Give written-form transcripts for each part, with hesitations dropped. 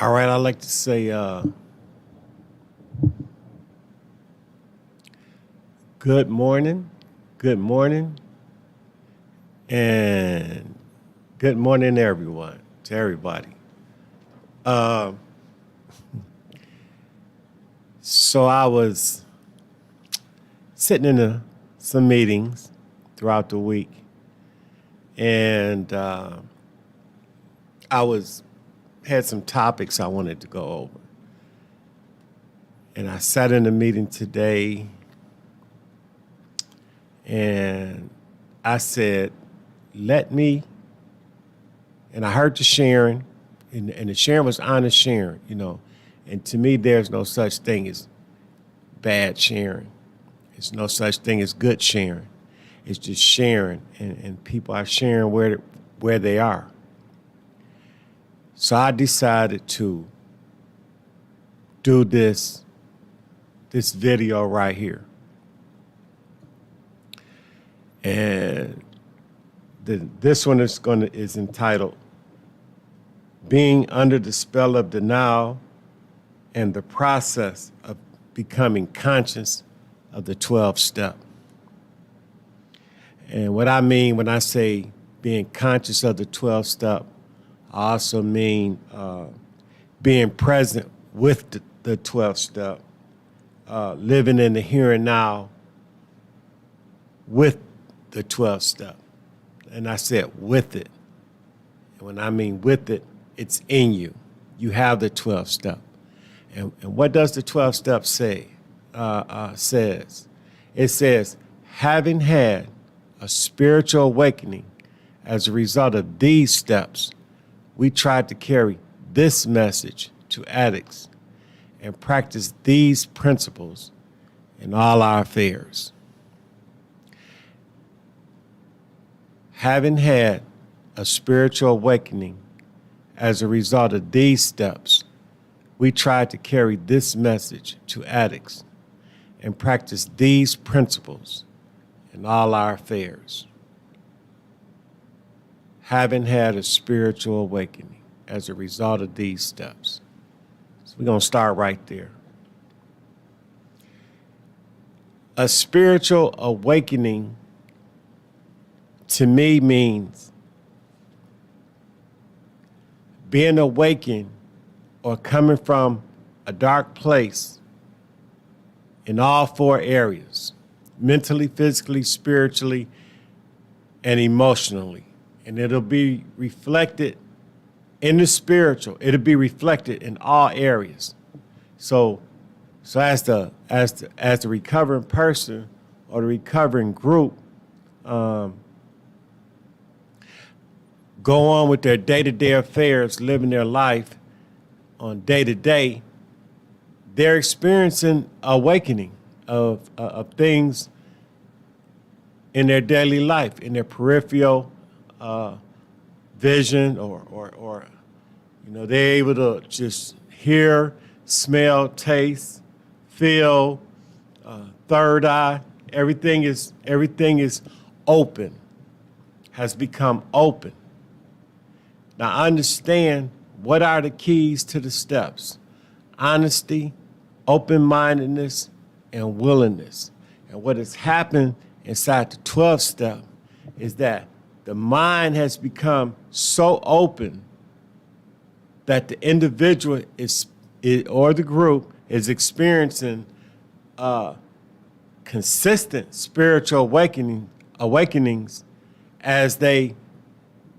All right, I'd like to say good morning, and good morning, everyone, to everybody. So I was sitting in some meetings throughout the week, and had some topics I wanted to go over. And I sat in a meeting today, and I said, and I heard the sharing, and the sharing was honest sharing, And to me, there's no such thing as bad sharing. There's no such thing as good sharing. It's just sharing, and people are sharing where they are. So I decided to do this video right here. And this one is entitled Being Under the Spell of Denial and the Process of Becoming Conscious of the 12th Step. And what I mean when I say being conscious of the 12th step, I also mean being present with the 12th step, living in the here and now with the 12th step. And I said with it. And when I mean with it, it's in you. You have the 12th step. And what does the 12th step say? Says? It says, having had a spiritual awakening as a result of these steps, we tried to carry this message to addicts and practice these principles in all our affairs. Having had a spiritual awakening as a result of these steps, we tried to carry this message to addicts and practice these principles in all our affairs. Having had a spiritual awakening as a result of these steps. So we're going to start right there. A spiritual awakening to me means being awakened or coming from a dark place in all four areas: mentally, physically, spiritually, and emotionally. And it'll be reflected in the spiritual. It'll be reflected in all areas. So as the recovering person or the recovering group go on with their day-to-day affairs, living their life on day-to-day, they're experiencing awakening of things in their daily life, in their peripheral vision, or they're able to just hear, smell, taste, feel, third eye. Everything is open, has become open. Now understand, what are the keys to the steps? Honesty, open-mindedness, and willingness. And what has happened inside the 12th step is that the mind has become so open that the individual or the group is experiencing consistent spiritual awakenings as they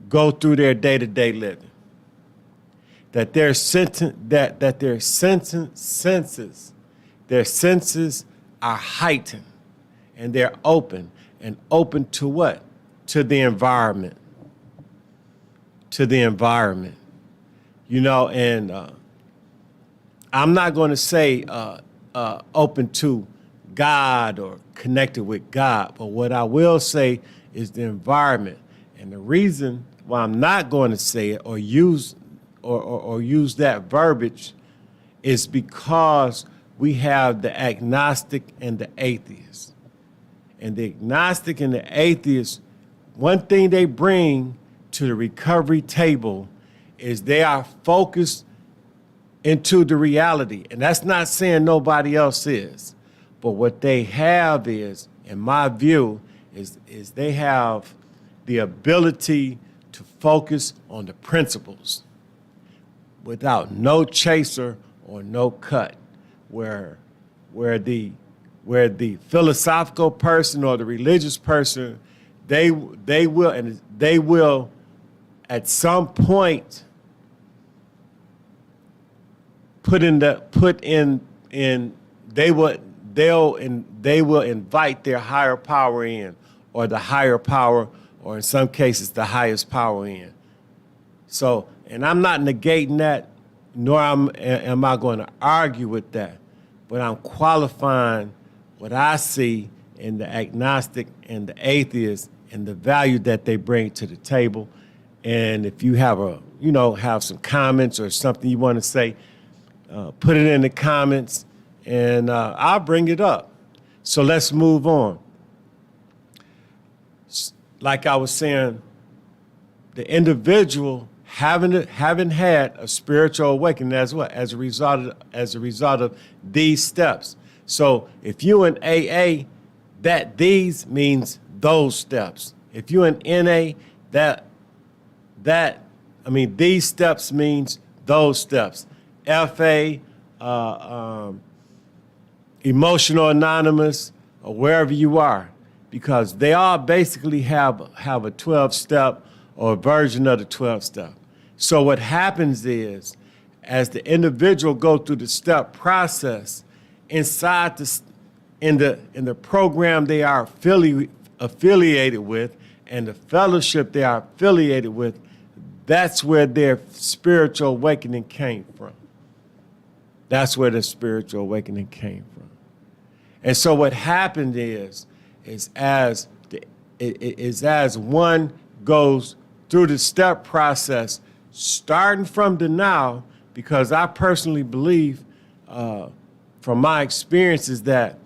go through their day-to-day living. That their senses are heightened, and they're open. And open to what? To the environment. And I'm not going to say open to God or connected with God, but what I will say is the environment. And the reason why I'm not going to say it or use that verbiage is because we have the agnostic and the atheist. And the agnostic and the atheist, one thing they bring to the recovery table is they are focused into the reality. And that's not saying nobody else is. But what they have is, in my view, is they have the ability to focus on the principles without no chaser or no cut, where the philosophical person or the religious person, they will at some point they will invite their higher power in, or the higher power, or in some cases the highest power in. So, and I'm not negating that, nor am I going to argue with that, but I'm qualifying what I see in the agnostic and the atheist and the value that they bring to the table. And if you have have some comments or something you want to say, put it in the comments, and I'll bring it up. So let's move on. Like I was saying, the individual having had a spiritual awakening as what? As a result of these steps. So if you in AA, that these means those steps. If you in NA, these steps means those steps. FA, Emotional Anonymous, or wherever you are, because they all basically have a 12-step or a version of the 12-step. So what happens is, as the individual go through the step process, inside in the program they are affiliated with, and the fellowship they are affiliated with, that's where their spiritual awakening came from. That's where the spiritual awakening came from. And so what happened is as one goes through the step process, starting from the now, because I personally believe, from my experiences, that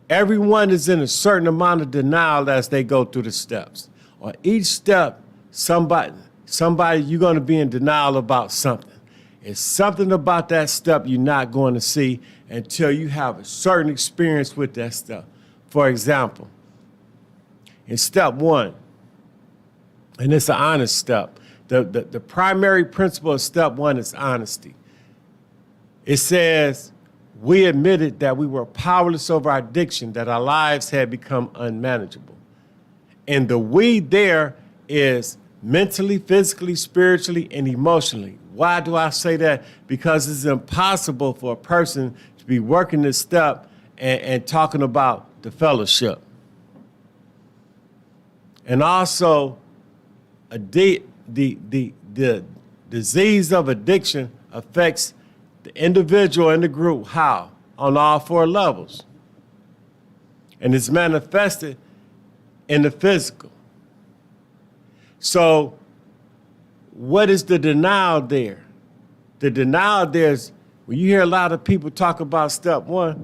everyone is in a certain amount of denial as they go through the steps. On each step, somebody you're going to be in denial about something. It's something about that step you're not going to see until you have a certain experience with that step. For example, in step 1, and it's an honest step, the primary principle of step 1 is honesty. It says, we admitted that we were powerless over our addiction, that our lives had become unmanageable. And the we there is mentally, physically, spiritually, and emotionally. Why do I say that? Because it's impossible for a person to be working this step and talking about the fellowship. And also, the disease of addiction affects the individual and the group. How? On all 4 levels. And it's manifested in the physical. So what is the denial there? The denial there is, when you hear a lot of people talk about step 1,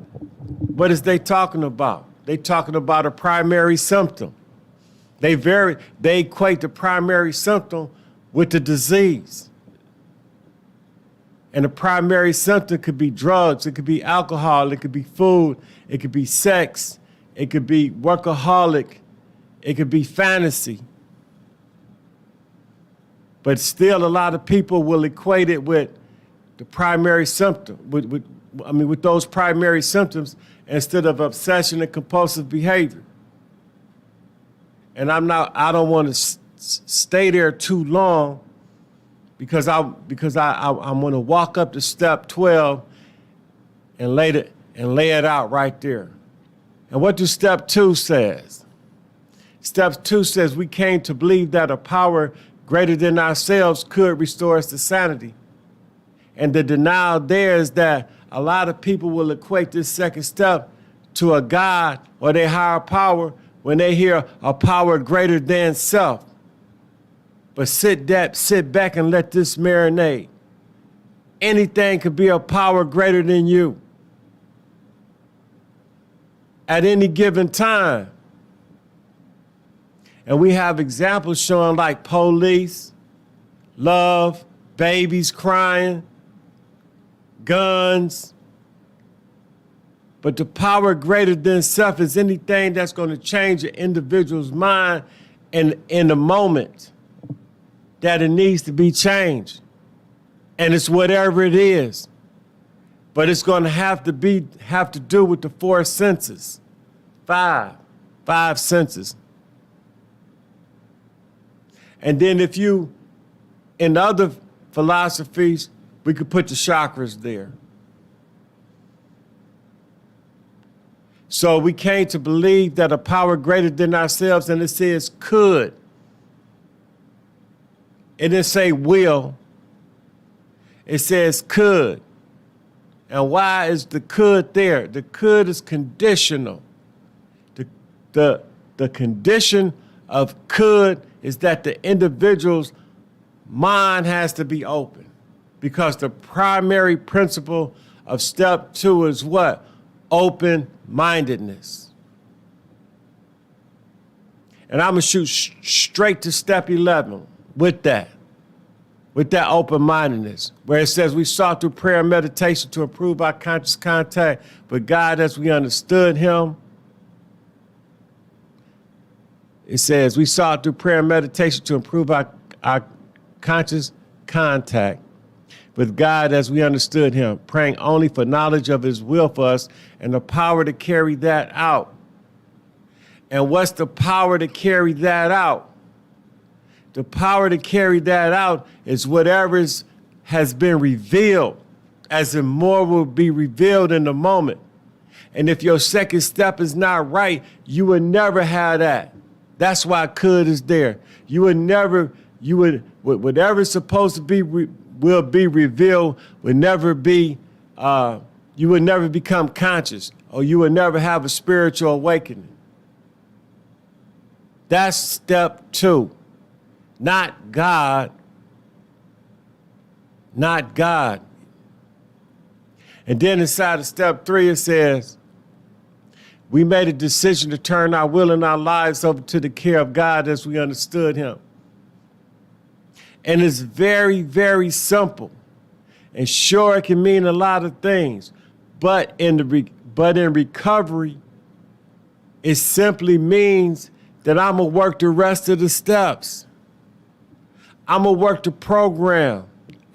what is they talking about? They talking about a primary symptom. They equate the primary symptom with the disease. And the primary symptom could be drugs, it could be alcohol, it could be food, it could be sex, it could be workaholic, it could be fantasy. But still, a lot of people will equate it with the primary symptom, with those primary symptoms, instead of obsession and compulsive behavior. And I don't want to stay there too long, because I'm going to walk up to step 12 and lay it out right there. And what does step 2 says? Step 2 says we came to believe that a power greater than ourselves could restore us to sanity. And the denial there is that a lot of people will equate this second step to a God or their higher power when they hear a power greater than self. But sit back and let this marinate. Anything could be a power greater than you at any given time. And we have examples showing like police, love, babies crying, guns. But the power greater than self is anything that's going to change an individual's mind in the moment that it needs to be changed. And it's whatever it is. But it's going to have to do with the four senses. Five senses. And then if you, in other philosophies, we could put the chakras there. So we came to believe that a power greater than ourselves, and it says could. It didn't say will. It says could. And why is the could there? The could is conditional. The condition of could is that the individual's mind has to be open. Because the primary principle of step 2 is what? Open-mindedness. And I'm going to shoot straight to step 11 with that open-mindedness, where it says we sought through prayer and meditation to improve our conscious contact with God as we understood him. It says we sought through prayer and meditation to improve our conscious contact with God as we understood him, praying only for knowledge of his will for us and the power to carry that out. And what's the power to carry that out? The power to carry that out is whatever has been revealed, as in more will be revealed in the moment. And if your second step is not right, you would never have that. That's why could is there. Whatever's supposed to be will be revealed would never be, you would never become conscious, or you would never have a spiritual awakening. That's step 2. Not God. Not God. And then inside of step 3, it says, we made a decision to turn our will and our lives over to the care of God as we understood him. And it's very, very simple. And sure, it can mean a lot of things. But in recovery, it simply means that I'm going to work the rest of the steps. I'm going to work the program.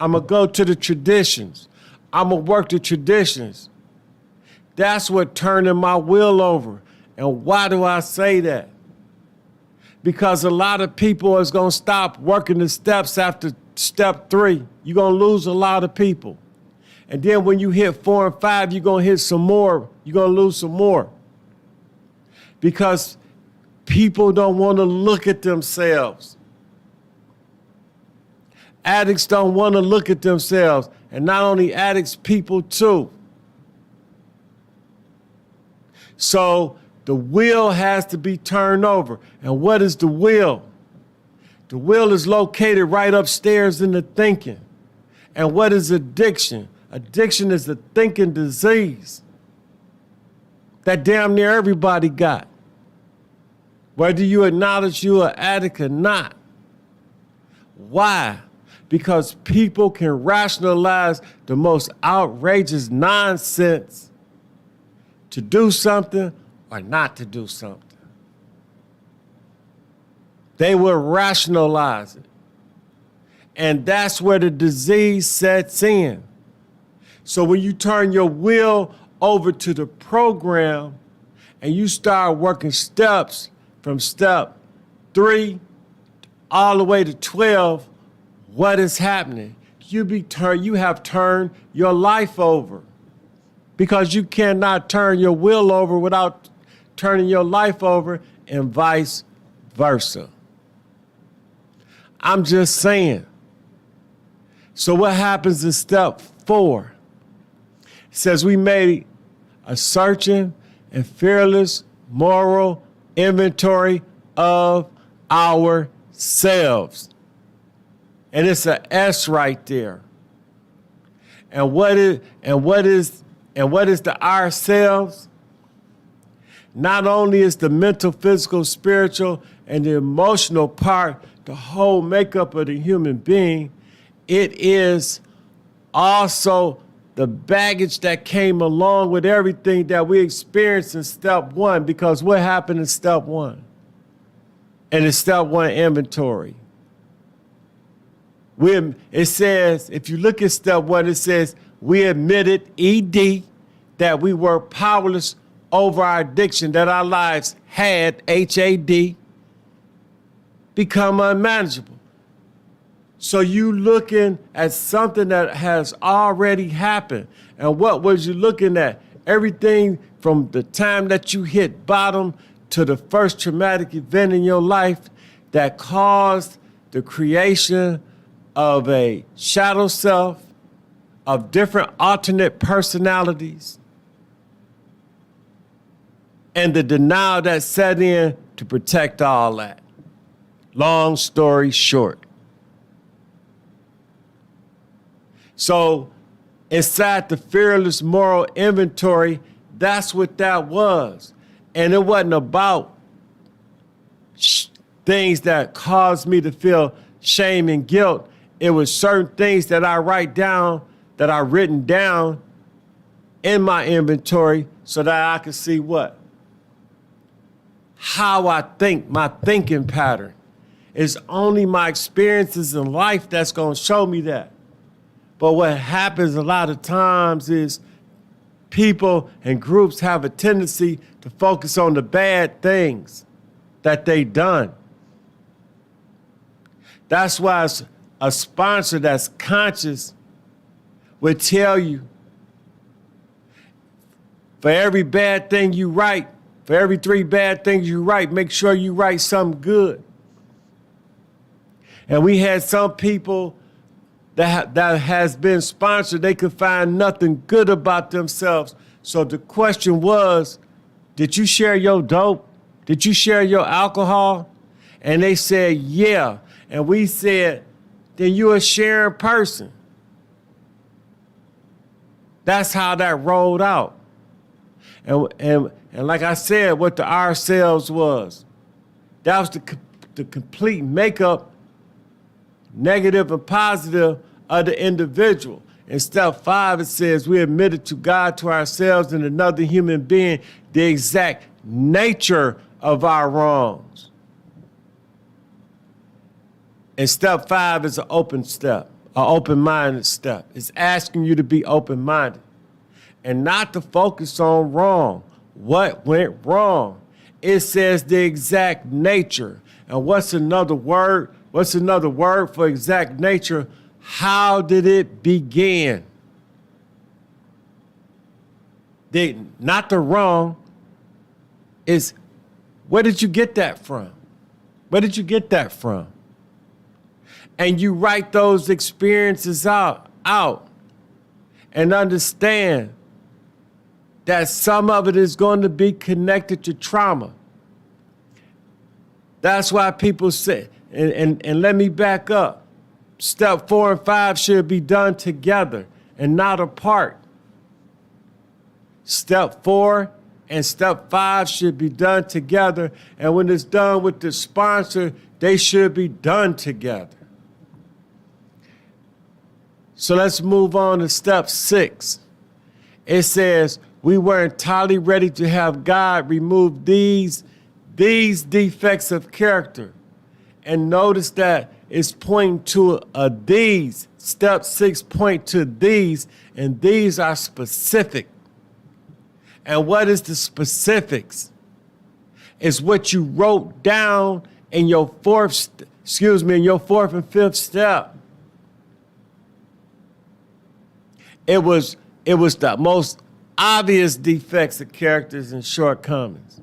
I'm going to go to the traditions. I'm going to work the traditions. That's what turning my will over. And why do I say that? Because a lot of people is going to stop working the steps after step 3. You're going to lose a lot of people. And then when you hit 4 and 5, you're going to hit some more. You're going to lose some more. Because people don't want to look at themselves. Addicts don't want to look at themselves. And not only addicts, people too. So the will has to be turned over. And what is the will? The will is located right upstairs in the thinking. And what is addiction? Addiction is a thinking disease that damn near everybody got. Whether you acknowledge you're an addict or not. Why? Because people can rationalize the most outrageous nonsense to do something or not to do something. They will rationalize it. And that's where the disease sets in. So when you turn your will over to the program and you start working steps from step 3 all the way to 12, what is happening? You have turned your life over. Because you cannot turn your will over without turning your life over, and vice versa. I'm just saying. So what happens in step 4? It says we made a searching and fearless moral inventory of ourselves. And it's an S right there. And what is the ourselves? Not only is the mental, physical, spiritual, and the emotional part the whole makeup of the human being, it is also the baggage that came along with everything that we experienced in step one, because what happened in step one? And in step one inventory. It says, if you look at step one, it says, we admitted, ED, that we were powerless over our addiction, that our lives had, HAD, become unmanageable. So you looking at something that has already happened. And what was you looking at? Everything from the time that you hit bottom to the first traumatic event in your life that caused the creation of a shadow self, of different alternate personalities, and the denial that set in to protect all that. Long story short. So inside the fearless moral inventory, that's what that was. And it wasn't about things that caused me to feel shame and guilt. It was certain things that I write down, that I written down in my inventory so that I could see what? How I think, my thinking pattern. It's only my experiences in life that's going to show me that. But what happens a lot of times is people and groups have a tendency to focus on the bad things that they done. That's why a sponsor that's conscious would tell you, for every bad thing you write, for every 3 bad things you write, make sure you write something good. And we had some people that has been sponsored, they could find nothing good about themselves. So the question was, did you share your dope? Did you share your alcohol? And they said, yeah. And we said, then you're a sharing person. That's how that rolled out. And like I said, what the ourselves was, that was the complete makeup, negative and positive, of the individual. In step 5, it says we admitted to God, to ourselves, and another human being the exact nature of our wrongs. And step 5 is an open step, an open-minded step. It's asking you to be open-minded and not to focus on wrong. What went wrong? It says the exact nature. And what's another word? What's another word for exact nature? How did it begin? Not the wrong. Is where did you get that from? Where did you get that from? And you write those experiences out and understand that some of it is going to be connected to trauma. That's why people say, and let me back up. Step 4 and 5 should be done together and not apart. Step 4 and step 5 should be done together. And when it's done with the sponsor, they should be done together. So let's move on to step 6. It says, we were entirely ready to have God remove these defects of character. And notice that it's pointing to a these. Step 6 point to these, and these are specific. And what is the specifics? It's what you wrote down in your fourth and 5th step. It was the most obvious defects of characters and shortcomings.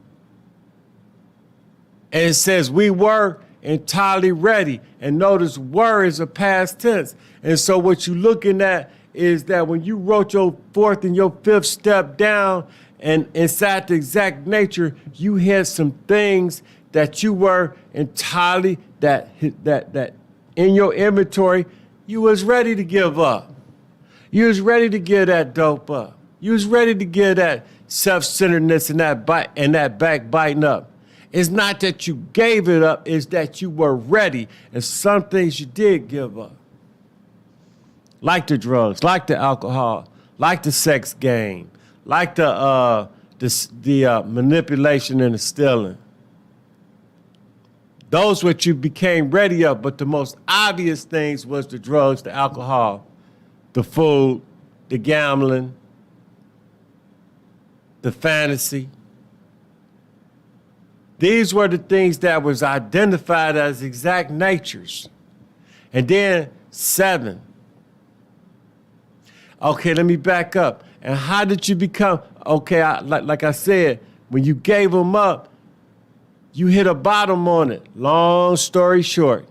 And it says we were entirely ready. And notice were is a past tense. And so what you're looking at is that when you wrote your 4th and your 5th step down, and inside the exact nature, you had some things that you were entirely, that in your inventory, you was ready to give up. You was ready to give that dope up. You was ready to give that self-centeredness and that backbiting up. It's not that you gave it up, it's that you were ready. And some things you did give up. like the drugs, like the alcohol, like the sex game, like the manipulation and the stealing. Those what you became ready of, but the most obvious things was the drugs, the alcohol, the food, the gambling, the fantasy. These were the things that was identified as exact natures. And then 7. Okay, let me back up. And how did you become, okay, like I said, when you gave them up, you hit a bottom on it. Long story short,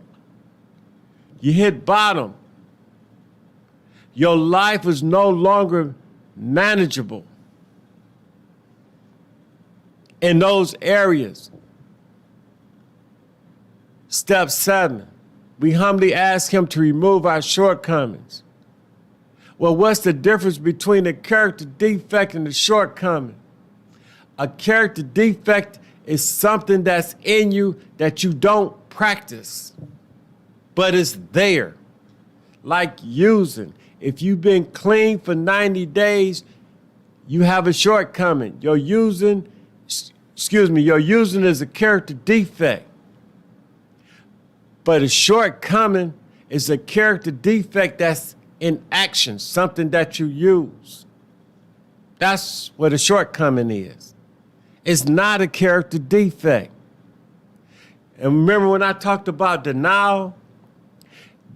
you hit bottom. Your life was no longer manageable in those areas. Step 7, we humbly ask him to remove our shortcomings. Well, what's the difference between a character defect and a shortcoming? A character defect is something that's in you that you don't practice, but it's there. Like using. If you've been clean for 90 days, you have a shortcoming. Your using is a character defect. But a shortcoming is a character defect that's in action, something that you use. That's what a shortcoming is. It's not a character defect. And remember when I talked about denial?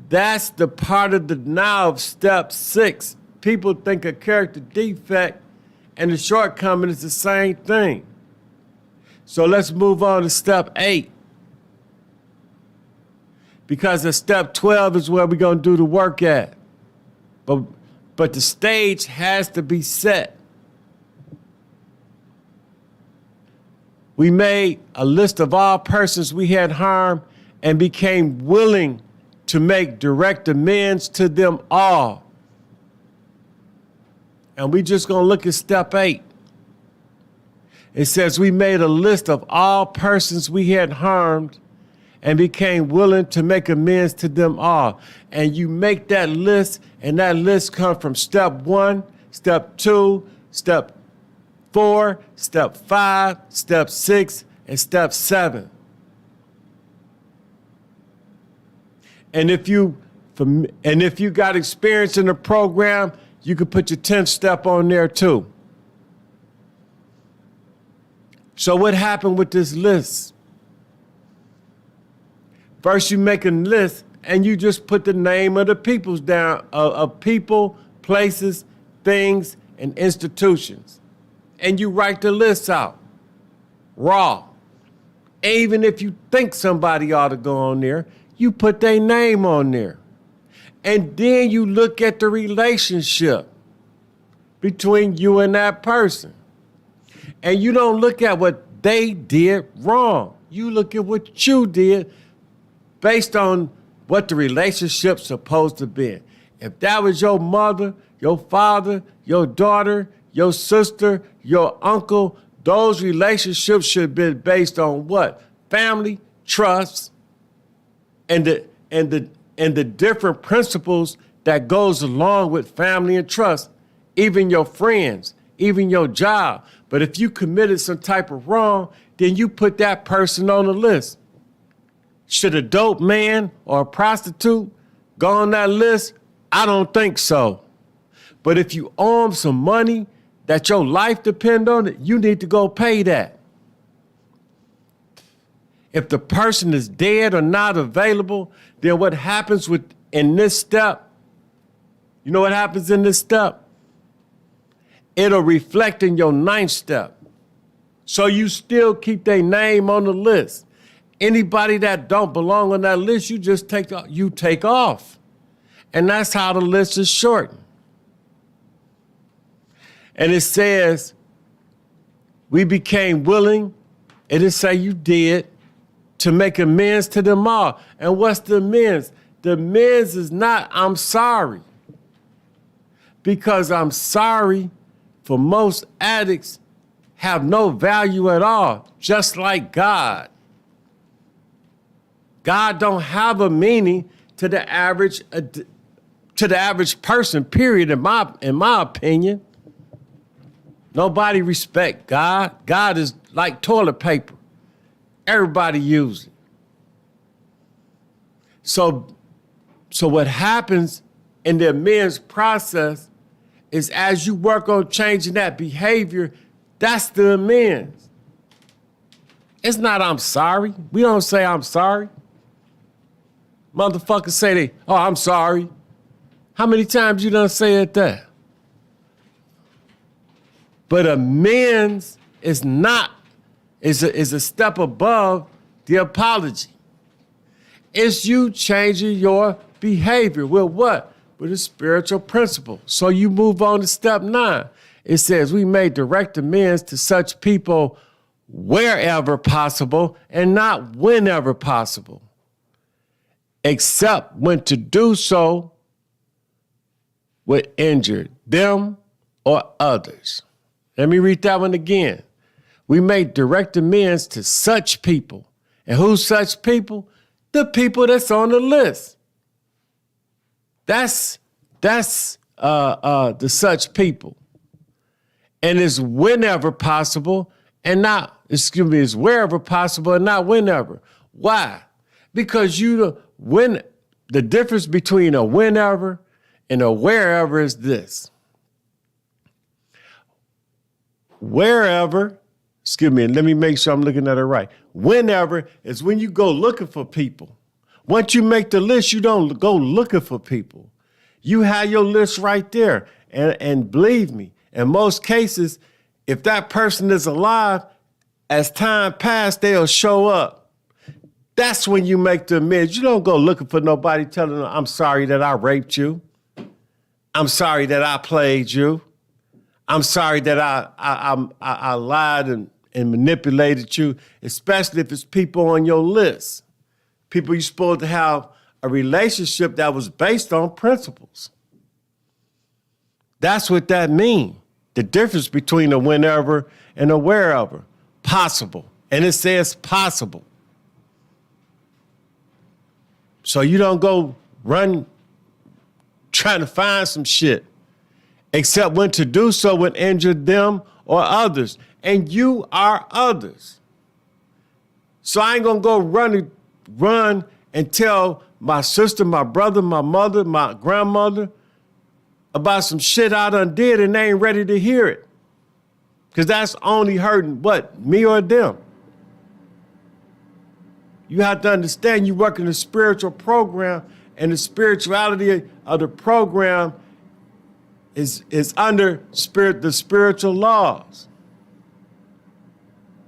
That's the part of the denial of step 6. People think a character defect and a shortcoming is the same thing. So let's move on to step 8. Because at step 12 is where we're going to do the work at. But the stage has to be set. We made a list of all persons we had harmed and became willing to make direct amends to them all. And we just going to look at step 8. It says we made a list of all persons we had harmed and became willing to make amends to them all. And you make that list, and that list comes from step 1, step 2, step 4, step 5, step 6, and step 7. And if you got experience in the program, you could put your 10th step on there too. So what happened with this list? First, you make a list and you just put the name of the peoples down, of people, places, things, and institutions. And you write the list out, raw. Even if you think somebody ought to go on there, you put their name on there. And then you look at the relationship between you and that person. And you don't look at what they did wrong. You look at what you did based on what the relationship's supposed to be. If that was your mother, your father, your daughter, your sister, your uncle, those relationships should have been based on what? Family, trust, and the different principles that goes along with family and trust, even your friends, even your job. But if you committed some type of wrong, then you put that person on the list. Should a dope man or a prostitute go on that list? I don't think so. But if you owe them some money that your life depends on it, you need to go pay that. If the person is dead or not available, then what happens in this step? You know what happens in this step? It'll reflect in your 9th step. So you still keep their name on the list. Anybody that don't belong on that list, you just take off. And that's how the list is shortened. And it says, we became willing, it didn't say you did, to make amends to them all. And what's the amends? The amends is not, I'm sorry. Because I'm sorry for most addicts have no value at all, just like God. God don't have a meaning to the average to the average person, period, in my opinion. Nobody respect God. God is like toilet paper. Everybody use it. So what happens in the amends process is as you work on changing that behavior, that's the amends. It's not I'm sorry. We don't say I'm sorry. Motherfuckers say oh, I'm sorry. How many times you done say it there? But amends is a step above the apology. It's you changing your behavior with what? With a spiritual principle. So you move on to step 9. It says we may direct amends to such people wherever possible and not whenever possible, except when to do so would injure them or others. Let me read that one again. We make direct amends to such people. And who's such people? The people that's on the list. That's the such people. And it's whenever possible and not, it's wherever possible and not whenever. Why? Because the difference between a whenever and a wherever is this. Wherever, let me make sure I'm looking at it right. Whenever is when you go looking for people. Once you make the list, you don't go looking for people. You have your list right there. And believe me, in most cases, if that person is alive, as time passes, they'll show up. That's when you make the amends. You don't go looking for nobody telling them, I'm sorry that I raped you. I'm sorry that I played you. I'm sorry that I lied and manipulated you, especially if it's people on your list. People you're supposed to have a relationship that was based on principles. That's what that means. The difference between a whenever and a wherever. Possible. And it says possible. So you don't go run trying to find some shit, except when to do so would injure them or others. And you are others. So I ain't gonna go run and tell my sister, my brother, my mother, my grandmother about some shit I done did and they ain't ready to hear it. Because that's only hurting what? Me or them. You have to understand you work in a spiritual program, and the spirituality of the program is under the spiritual laws.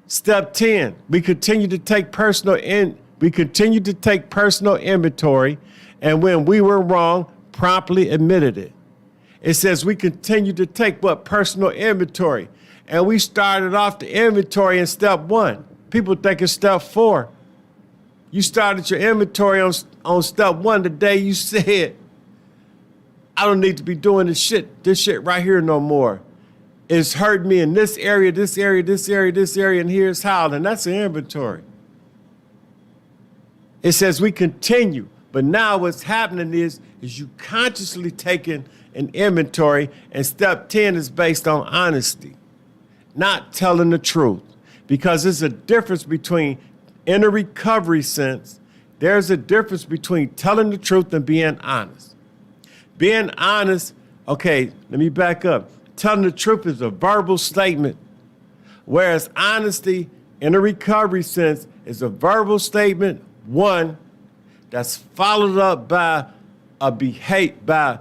Step 10, we continue to take personal inventory, and when we were wrong, promptly admitted it. It says we continue to take what? Personal inventory. And we started off the inventory in step 1. People think it's step 4. You started your inventory on step 1 the day you said, I don't need to be doing this shit right here no more. It's hurt me in this area, this area, this area, this area, and here's how. And that's an inventory. It says we continue, but now what's happening is you consciously taking an inventory, and step 10 is based on honesty, not telling the truth. Because there's a difference between, in a recovery sense, there's a difference between telling the truth and being honest. Being honest, okay, let me back up. Telling the truth is a verbal statement, whereas honesty, in a recovery sense, is a verbal statement, one, that's followed up by a behavior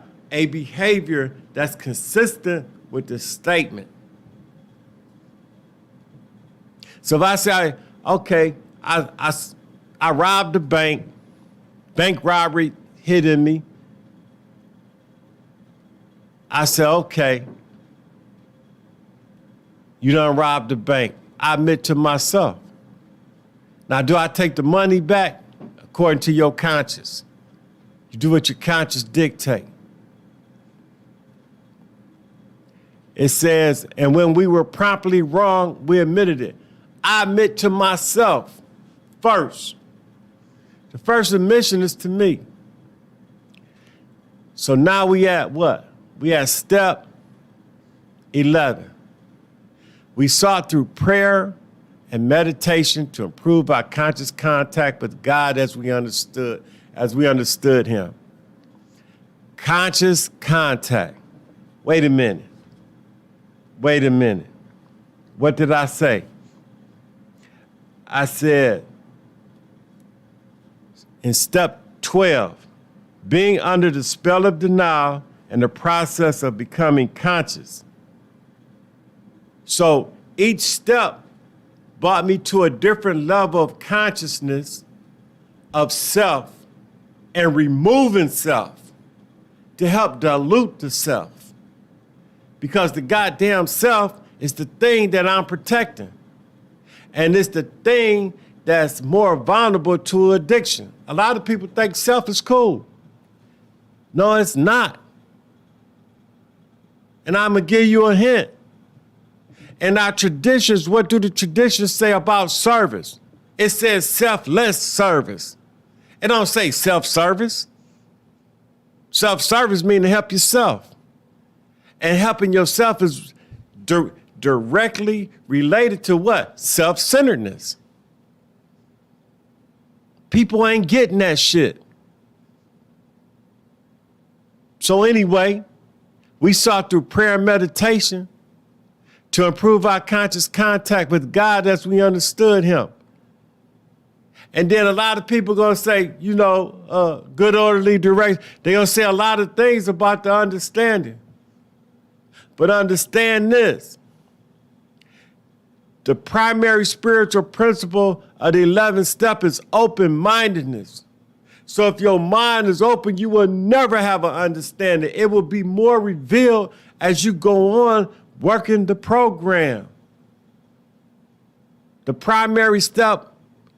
that's consistent with the statement. So if I say, okay, I robbed the bank robbery hitting me. I said, okay, you done robbed the bank. I admit to myself. Now, do I take the money back? According to your conscience. You do what your conscience dictate. It says, and when we were promptly wrong, we admitted it. I admit to myself first. The first admission is to me. So now we at what? We at step 11. We sought through prayer and meditation to improve our conscious contact with God as we understood him. Conscious contact. Wait a minute. What did I say? I said in step 12, being under the spell of denial and the process of becoming conscious. So each step brought me to a different level of consciousness of self and removing self to help dilute the self. Because the goddamn self is the thing that I'm protecting. And it's the thing that's more vulnerable to addiction. A lot of people think self is cool. No, it's not. And I'm going to give you a hint. In our traditions, what do the traditions say about service? It says selfless service. It don't say self-service. Self-service means to help yourself. And helping yourself is directly related to what? Self-centeredness. People ain't getting that shit. So anyway, we sought through prayer and meditation to improve our conscious contact with God as we understood him. And then a lot of people going to say, good orderly direction. They're going to say a lot of things about the understanding. But understand this. The primary spiritual principle of the 11th step is open-mindedness. So if your mind is open, you will never have an understanding. It will be more revealed as you go on working the program. The primary step,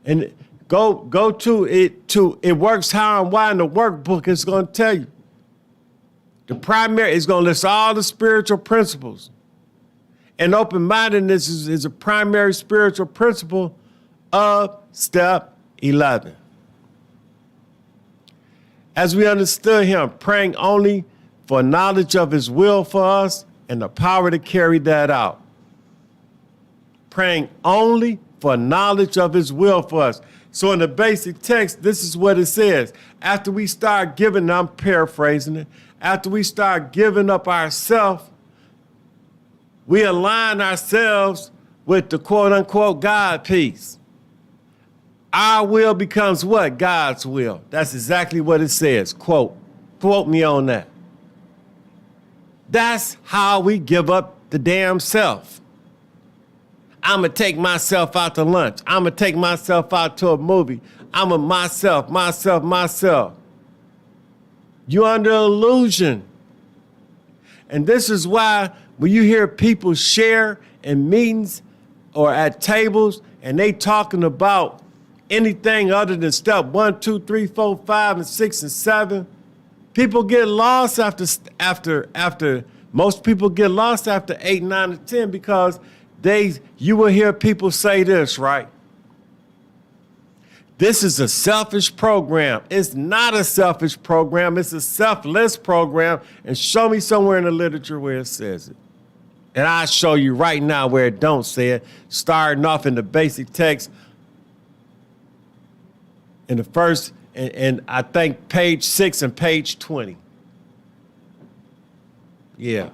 and go to it works how and why in the workbook is going to tell you. The primary is going to list all the spiritual principles. And open-mindedness is a primary spiritual principle of step 11. As we understood him, praying only for knowledge of his will for us and the power to carry that out. Praying only for knowledge of his will for us. So in the basic text, this is what it says. After we start giving, I'm paraphrasing it, after we start giving up ourselves, we align ourselves with the quote-unquote God piece. Our will becomes what? God's will. That's exactly what it says. Quote me on that. That's how we give up the damn self. I'm going to take myself out to lunch. I'm going to take myself out to a movie. I'm a myself. You're under illusion. And this is why when you hear people share in meetings or at tables and they talking about anything other than step 1, 2, 3, 4, 5, and 6, and 7, people get lost after most people get lost after 8, 9, and 10 because you will hear people say this, right? This is a selfish program. It's not a selfish program. It's a selfless program. And show me somewhere in the literature where it says it. And I'll show you right now where it don't say it, starting off in the basic text in the first, and I think page 6 and page 20. Yeah.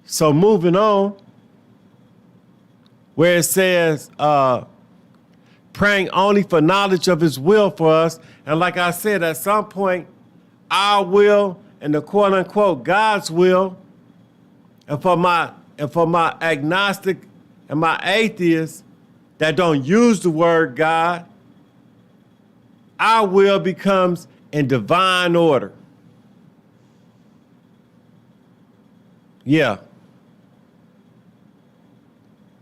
So moving on, where it says, praying only for knowledge of his will for us. And like I said, at some point, our will and the quote unquote God's will, and for my agnostic and my atheists that don't use the word God, our will becomes in divine order. Yeah.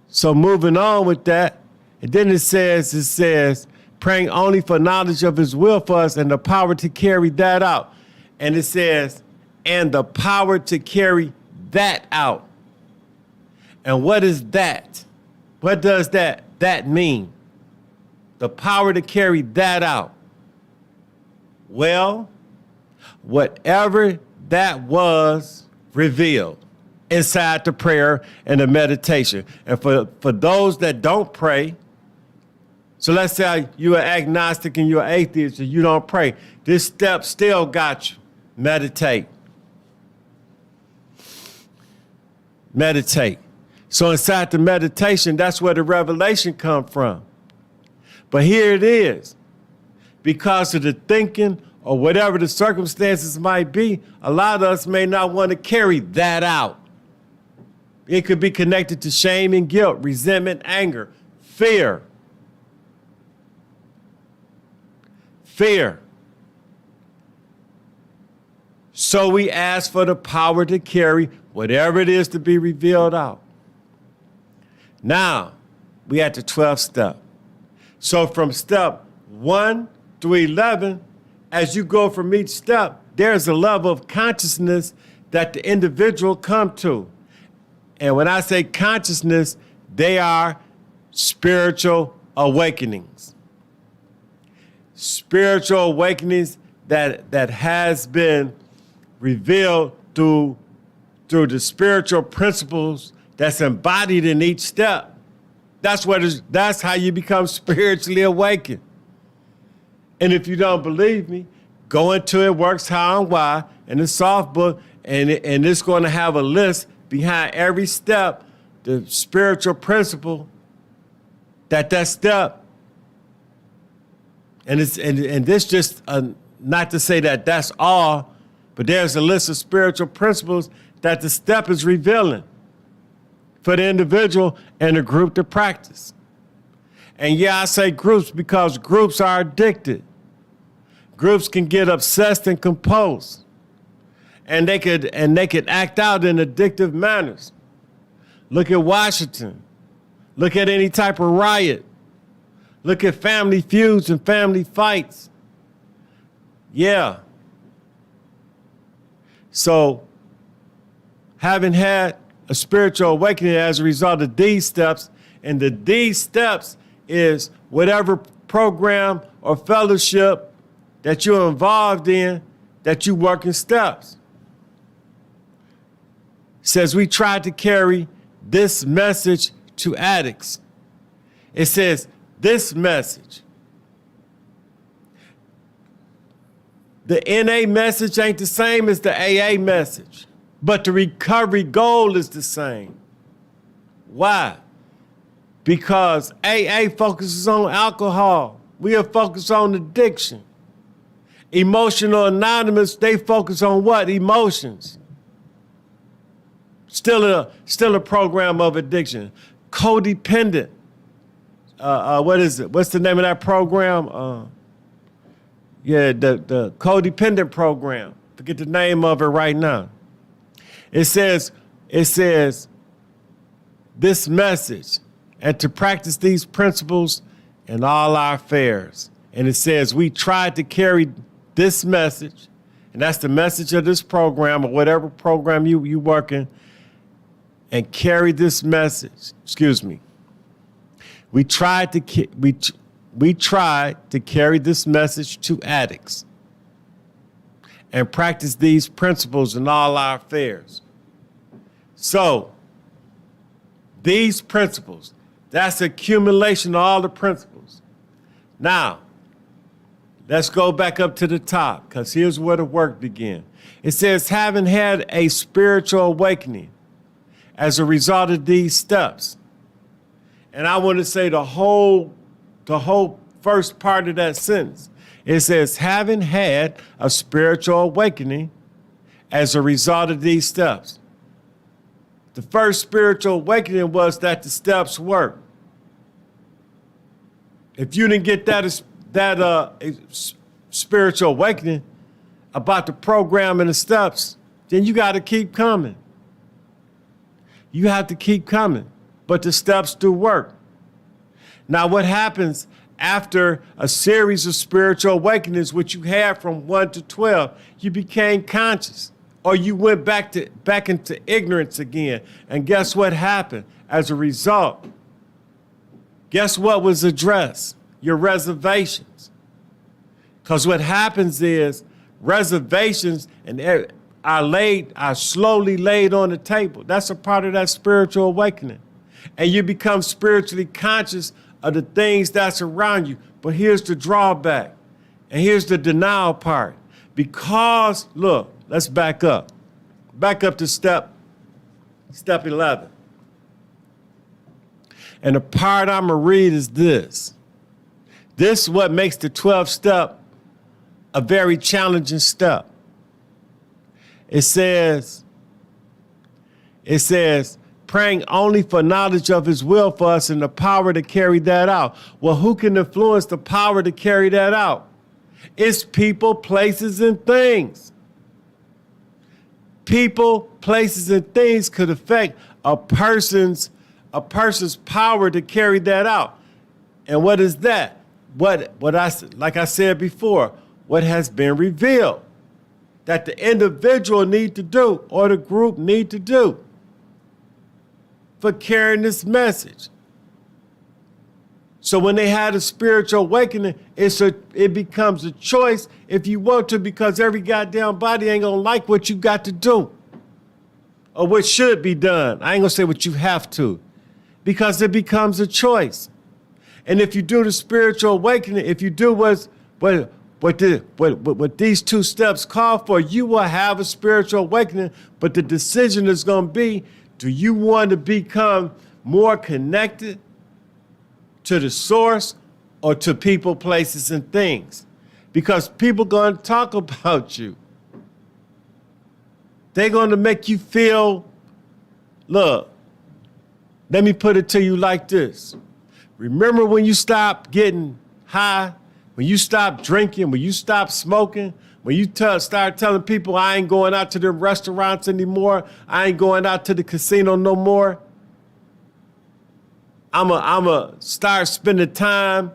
So moving on with that, and then it says, praying only for knowledge of his will for us and the power to carry that out. And it says, and the power to carry that out. And what is that? What does that mean? The power to carry that out. Well, Whatever that was revealed inside the prayer and the meditation. And for those that don't pray, so let's say you're agnostic and you're atheist and you don't pray, this step still got you. Meditate. Meditate. So inside the meditation, that's where the revelation comes from. But here it is. Because of the thinking or whatever the circumstances might be, a lot of us may not want to carry that out. It could be connected to shame and guilt, resentment, anger, fear. Fear. So we ask for the power to carry whatever it is to be revealed out. Now, we at the 12th step. So from step 1 through 11, as you go from each step, there's a level of consciousness that the individual come to. And when I say consciousness, they are spiritual awakenings. Spiritual awakenings that has been revealed through the spiritual principles that's embodied in each step. That's how you become spiritually awakened. And if you don't believe me, go into It Works How and Why in the soft book, and it's going to have a list behind every step, the spiritual principle that step. And this just not to say that that's all, but there's a list of spiritual principles that the step is revealing for the individual and the group to practice. And yeah, I say groups because groups are addicted. Groups can get obsessed and composed. And they could act out in addictive manners. Look at Washington. Look at any type of riot. Look at family feuds and family fights. Yeah. So, having had a spiritual awakening as a result of these steps, and these steps is whatever program or fellowship that you're involved in, that you work in steps. It says we tried to carry this message to addicts. It says this message. The NA message ain't the same as the AA message, but the recovery goal is the same. Why? Because AA focuses on alcohol. We are focused on addiction. Emotional Anonymous, they focus on what? Emotions. Still a program of addiction. Codependent. What is it? What's the name of that program? The codependent program. Forget the name of it right now. It says this message, and to practice these principles in all our affairs. And it says we tried to carry this message, and that's the message of this program or whatever program you work in, and carry this message. Excuse me. We tried to carry this message to addicts and practice these principles in all our affairs. So, these principles, that's accumulation of all the principles. Now, let's go back up to the top, because here's where the work began. It says, having had a spiritual awakening as a result of these steps. And I want to say the whole first part of that sentence. It says, having had a spiritual awakening as a result of these steps. The first spiritual awakening was that the steps work. If you didn't get that spiritual awakening about the program and the steps, then you got to keep coming. You have to keep coming, but the steps do work. Now, what happens after a series of spiritual awakenings, which you had from 1 to 12, you became conscious, or you went back into ignorance again. And guess what happened as a result? Guess what was addressed? Your reservations. Because what happens is reservations and are slowly laid on the table. That's a part of that spiritual awakening. And you become spiritually conscious of the things that's around you. But here's the drawback. And here's the denial part. Because, look, let's back up. Back up to step 11. And the part I'm going to read is this. This is what makes the 12th step a very challenging step. It says, praying only for knowledge of his will for us and the power to carry that out. Well, who can influence the power to carry that out? It's people, places, and things. People, places, and things could affect a person's power to carry that out. And what is that? Like I said before, what has been revealed that the individual need to do or the group need to do for carrying this message. So when they had a spiritual awakening, it becomes a choice if you want to, because every goddamn body ain't gonna like what you got to do or what should be done. I ain't gonna say what you have to, because it becomes a choice. And if you do the spiritual awakening, if you do what these two steps call for, you will have a spiritual awakening. But the decision is going to be, do you want to become more connected to the source or to people, places, and things? Because people are going to talk about you. They're going to make you feel, look, let me put it to you like this. Remember when you stopped getting high? When you stop drinking, when you stop smoking, when you start telling people, I ain't going out to the restaurants anymore, I ain't going out to the casino no more, I'm a start spending time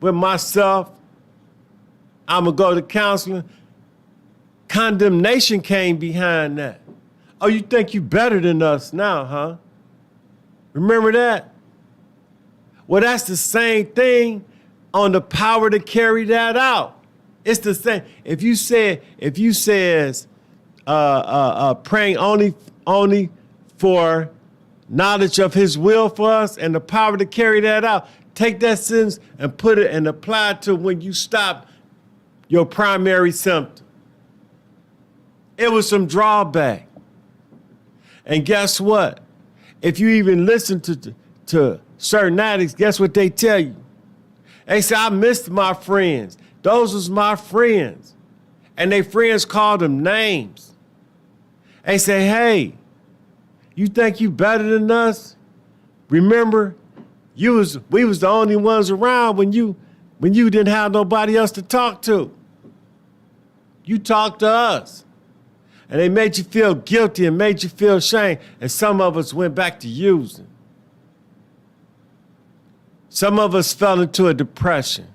with myself, I'm going to go to counseling. Condemnation came behind that. Oh, you think you better than us now, huh? Remember that? Well, that's the same thing on the power to carry that out. It's the same. If you says praying only for knowledge of his will for us and the power to carry that out, take that sentence and put it and apply it to when you stop your primary symptom. It was some drawback. And guess what? If you even listen to certain addicts, guess what they tell you? They say, I missed my friends. Those was my friends. And their friends called them names. They say, hey, you think you better than us? Remember, we was the only ones around when you didn't have nobody else to talk to. You talked to us. And they made you feel guilty and made you feel shame. And some of us went back to using. Some of us fell into a depression.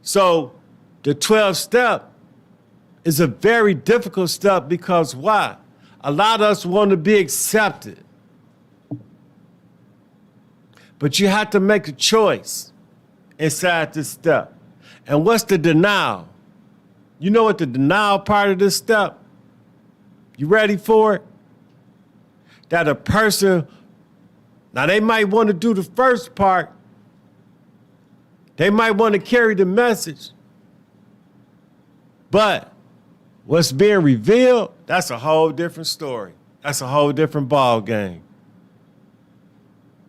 So the 12th step is a very difficult step because why? A lot of us want to be accepted. But you have to make a choice inside this step. And what's the denial? You know what the denial part of this step? You ready for it? That a person, now they might want to do the first part. They might want to carry the message. But what's being revealed, that's a whole different story. That's a whole different ball game.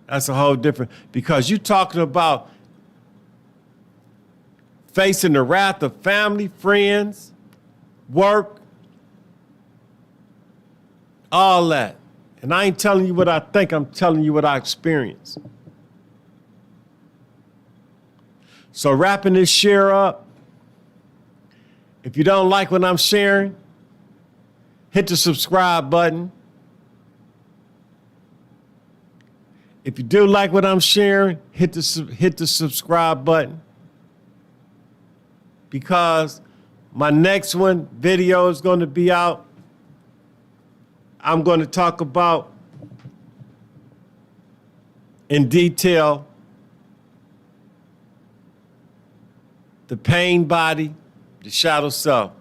That's a whole different, because you're talking about facing the wrath of family, friends, work, all that. And I ain't telling you what I think, I'm telling you what I experience. So wrapping this share up, if you don't like what I'm sharing, hit the subscribe button. If you do like what I'm sharing, hit the subscribe button. Because my next video is going to be out. I'm going to talk about in detail the pain body, the shadow self.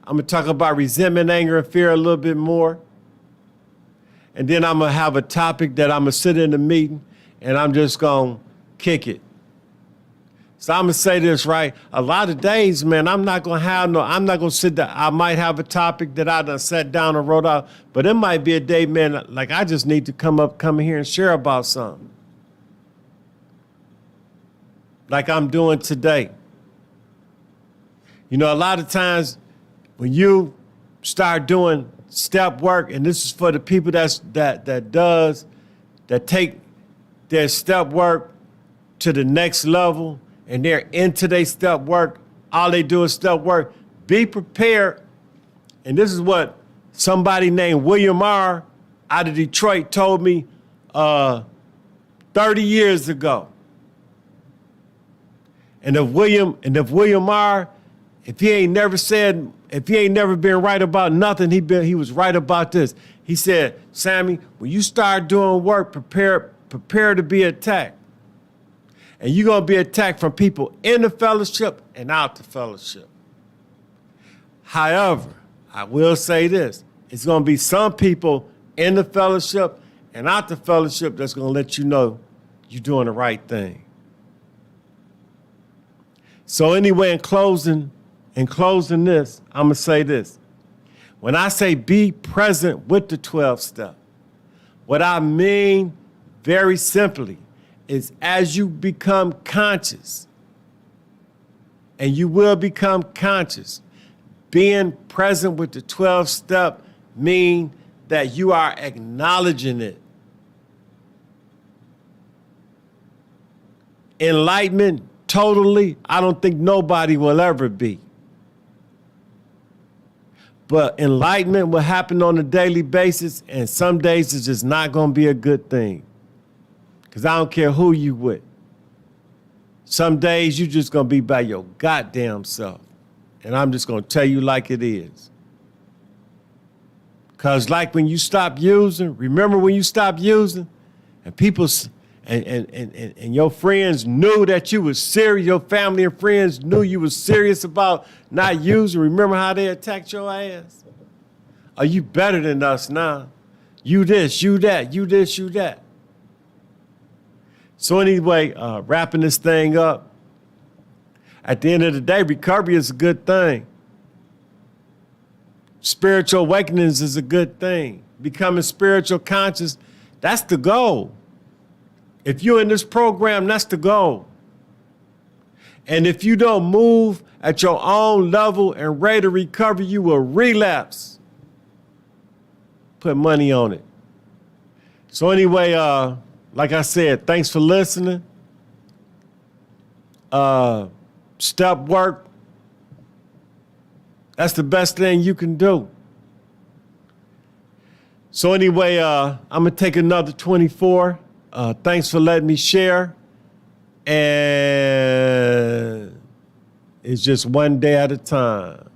I'm going to talk about resentment, anger, and fear a little bit more. And then I'm going to have a topic that I'm going to sit in the meeting and I'm just going to kick it. So I'm going to say this, right? A lot of days, man, I'm not going to sit there. I might have a topic that I done sat down and wrote out, but it might be a day, man, like I just need to come in here and share about something. Like I'm doing today. You know, a lot of times when you start doing step work, and this is for the people that take their step work to the next level, and they're into their step work, all they do is step work. Be prepared. And this is what somebody named William R. out of Detroit told me 30 years ago. And if William R., if he ain't never been right about nothing, he was right about this. He said, Sammy, when you start doing work, prepare to be attacked. And you're going to be attacked from people in the fellowship and out the fellowship. However, I will say this. It's going to be some people in the fellowship and out the fellowship that's going to let you know you're doing the right thing. So anyway, in closing this, I'm going to say this. When I say be present with the 12th step, what I mean very simply is as you become conscious, and you will become conscious, being present with the 12th step mean that you are acknowledging it. Enlightenment, totally, I don't think nobody will ever be. But enlightenment will happen on a daily basis, and some days it's just not going to be a good thing. Because I don't care who you with. Some days you just going to be by your goddamn self. And I'm just going to tell you like it is. Because like when you stop using, remember when you stopped using, and people, and your friends knew that you was serious, your family and friends knew you was serious about not using. Remember how they attacked your ass? Are you better than us now? You this, you that, you this, you that. So anyway, wrapping this thing up, at the end of the day, recovery is a good thing. Spiritual awakenings is a good thing. Becoming spiritual conscious, that's the goal. If you're in this program, that's the goal. And if you don't move at your own level and rate of recovery, you will relapse. Put money on it. So anyway, like I said, thanks for listening. Step work. That's the best thing you can do. So anyway, I'm going to take another 24. Thanks for letting me share. And it's just one day at a time.